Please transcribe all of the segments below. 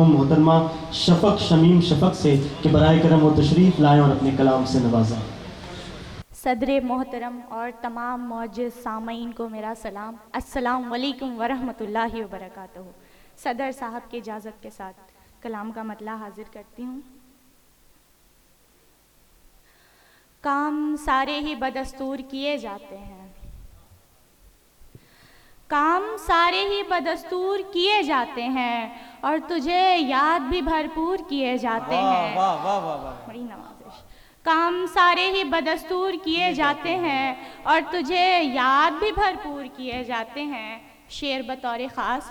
ہوں محترمہ شفق شمیم شفق سے کہ برائے کرم وہ تشریف لائیں اور اپنے کلام سے نوازیں۔ صدر محترم اور تمام معزز سامعین کو میرا سلام، السلام علیکم ورحمۃ اللہ وبرکاتہ۔ صدر صاحب کی اجازت کے ساتھ کلام کا مطلع حاضر کرتی ہوں۔ کام سارے ہی بدستور کیے جاتے ہیں، کام سارے ہی بدستور کیے جاتے ہیں اور تجھے یاد بھی بھرپور کیے جاتے ہیں۔ بڑی نوازش۔ کام سارے ہی بدستور کیے جاتے ہیں اور تجھے یاد بھی بھرپور کیے جاتے ہیں۔ شعر بطور خاص۔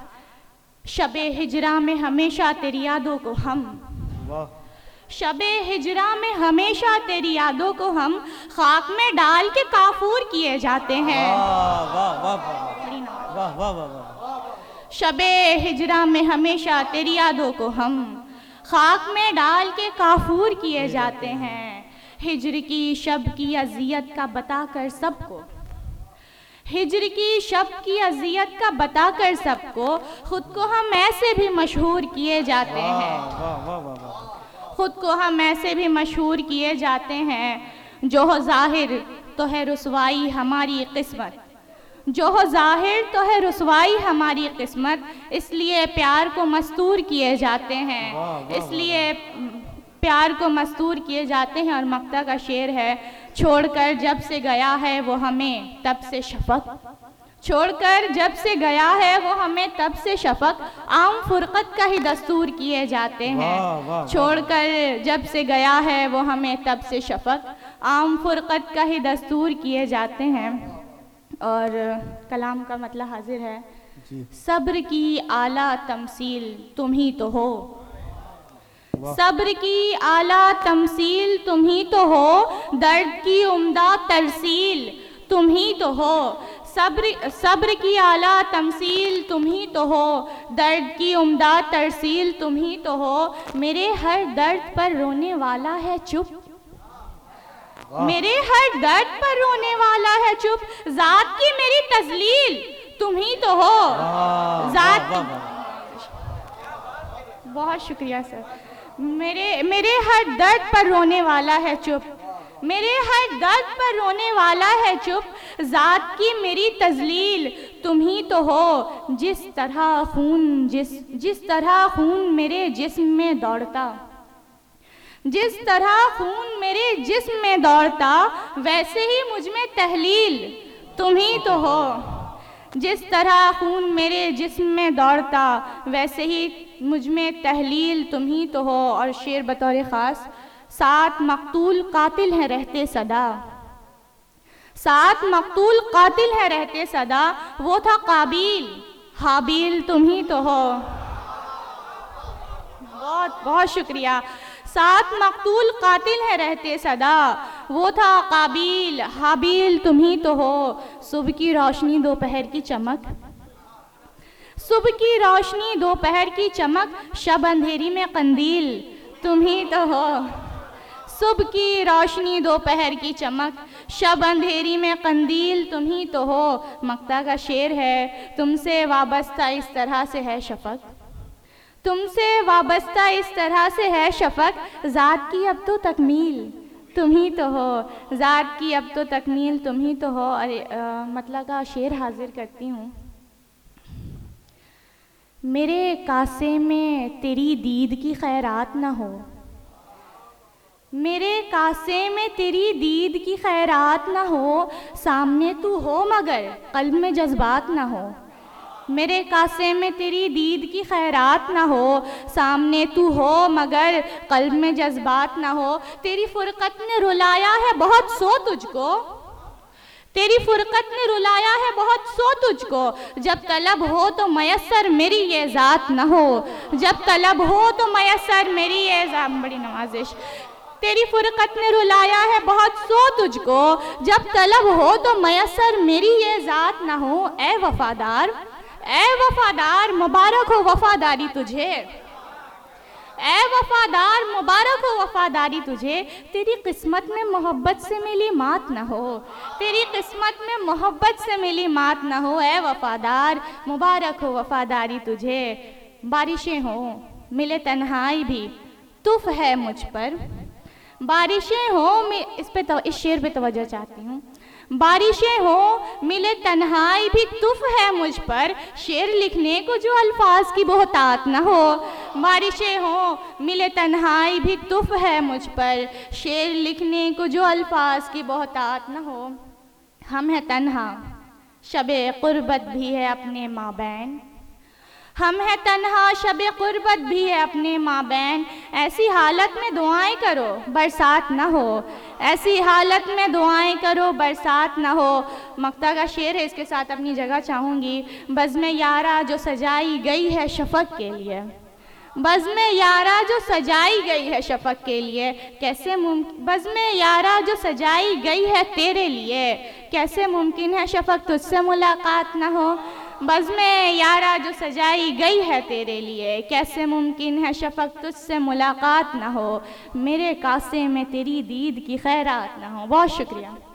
شب ہجراں میں ہمیشہ تیری یادوں کو ہم، شب ہجراں میں ہمیشہ تیری یادوں کو ہم خاک میں ڈال کے کافور کیے جاتے ہیں۔ شب ہجراں میں ہمیشہ تیری یادوں کو ہم خاک میں ڈال کے کافور کیے جاتے ہیں۔ ہجر کی شب کی اذیت کا بتا کر سب کو، ہجر کی شب کی اذیت کا بتا کر سب کو خود کو ہم ایسے بھی مشہور کیے جاتے ہیں، خود کو ہم ایسے بھی مشہور کیے جاتے ہیں۔ جو ہو ظاہر تو ہے رسوائی ہماری قسمت، جو ہو ظاہر تو ہے رسوائی ہماری قسمت، اس لیے پیار کو مستور کیے جاتے ہیں، اس لیے پیار کو مستور کیے جاتے ہیں۔ اور مقطع کا شعر ہے، چھوڑ کر جب سے گیا ہے وہ ہمیں تب سے شفق، چھوڑ کر جب سے گیا ہے وہ ہمیں تب سے شفق، عام فرقت کا ہی دستور کیے جاتے ہیں۔ چھوڑ کر جب سے گیا ہے وہ ہمیں تب سے شفق، عام فرقت کا ہی دستور کیے جاتے ہیں۔ اور کلام کا مطلب حاضر ہے۔ صبر کی اعلیٰ تمثیل تم ہی تو ہو، صبر کی اعلیٰ تمثیل تم ہی تو ہو، درد کی عمدہ ترسیل تم ہی تو ہو، صبر کی اعلیٰ تمثیل تم ہی تو ہو، درد کی عمدہ ترسیل تم ہی تو ہو، میرے ہر درد پر رونے والا ہے چپ، میرے ہر درد پر رونے والا ہے چپ، ذات کی میری تذلیل تم ہی تو ہو، ذات بہت شکریہ سر۔ میرے ہر درد پر رونے والا ہے چپ، میرے ہر درد پر رونے والا ہے چپ، ذات کی میری تذلیل تم ہی تو ہو، جس طرح خون میرے جسم میں دوڑتا، جس طرح خون میرے جسم میں دوڑتا، ویسے ہی مجھ میں تحلیل تم ہی تو ہو، جس طرح خون میرے جسم میں دوڑتا، ویسے ہی مجھ میں تحلیل تم ہی تو ہو۔ اور شعر بطور خاص۔ سات مقتول قاتل ہیں رہتے صدا، سات مقتول قاتل ہیں رہتے صدا، وہ تھا قابیل حابیل تم ہی تو ہو۔ بہت بہت شکریہ۔ سات مقتول قاتل ہیں رہتے صدا، وہ تھا قابیل حابیل تم ہی تو ہو، صبح کی روشنی دوپہر کی چمک، صبح کی روشنی دوپہر کی چمک، شب اندھیری میں قندیل تم ہی تو ہو، صبح کی روشنی دوپہر کی چمک، شب اندھیری میں قندیل تم ہی تو ہو۔ مقطع کا شعر ہے، تم سے وابستہ اس طرح سے ہے شفق، تم سے وابستہ اس طرح سے ہے شفق، ذات کی اب تو تکمیل تم ہی تو ہو، ذات کی اب تو تکمیل تم ہی تو ہو۔ مطلع کا شعر حاضر کرتی ہوں۔ میرے کاسے میں تیری دید کی خیرات نہ ہو، میرے کاسے میں تیری دید کی خیرات نہ ہو، سامنے تو ہو مگر قلب میں جذبات نہ ہو، میرے کاسے میں تیری دید کی خیرات نہ ہو، سامنے تو ہو مگر قلب میں جذبات نہ ہو، تیری فرقت نے رلایا ہے بہت سو تجھ کو، تیری فرقت نے رلایا ہے بہت سو تجھ کو، جب طلب ہو تو میسر میری یہ ذات نہ ہو، جب طلب ہو تو میسر میری یہ ذات، بڑی نوازش، تیری فرقت نے رلایا ہے بہت سو تجھ کو، جب طلب ہو تو میسر میری یہ ذات نہ ہو، اے وفادار اے وفادار مبارک ہو وفاداری تجھے، اے وفادار مبارک ہو وفاداری تجھے، تیری قسمت میں محبت سے ملی مات نہ ہو، تیری قسمت میں محبت سے ملی مات نہ ہو، اے وفادار مبارک ہو وفاداری تجھے، بارشیں ہوں ملے تنہائی بھی تف ہے مجھ پر، بارشیں ہوں اس شعر پہ توجہ چاہتی ہوں، بارشیں ہوں ملے تنہائی بھی تف ہے مجھ پر، شعر لکھنے کو جو الفاظ کی بہتات نہ ہو، بارشیں ہوں ملے تنہائی بھی تف ہے مجھ پر، شعر لکھنے کو جو الفاظ کی بہتات نہ ہو، ہم ہیں تنہا شب قربت بھی ہے اپنے مابین، ہم ہیں تنہا شب قربت بھی ہے اپنے مابین، ایسی حالت میں دعائیں کرو برسات نہ ہو، ایسی حالت میں دعائیں کرو برسات نہ ہو۔ مقطع کا شعر ہے، اس کے ساتھ اپنی جگہ چاہوں گی۔ بزم یارا جو سجائی گئی ہے شفق کے لیے، بزم یارا جو سجائی گئی ہے شفق کے لیے، کیسے بزم یارا جو سجائی گئی ہے تیرے لیے، کیسے ممکن ہے شفق تجھ سے ملاقات نہ ہو، بزم یارا جو سجائی گئی ہے تیرے لیے، کیسے ممکن ہے شفق تجھ سے ملاقات نہ ہو، میرے کاسے میں تیری دید کی خیرات نہ ہو۔ بہت شکریہ۔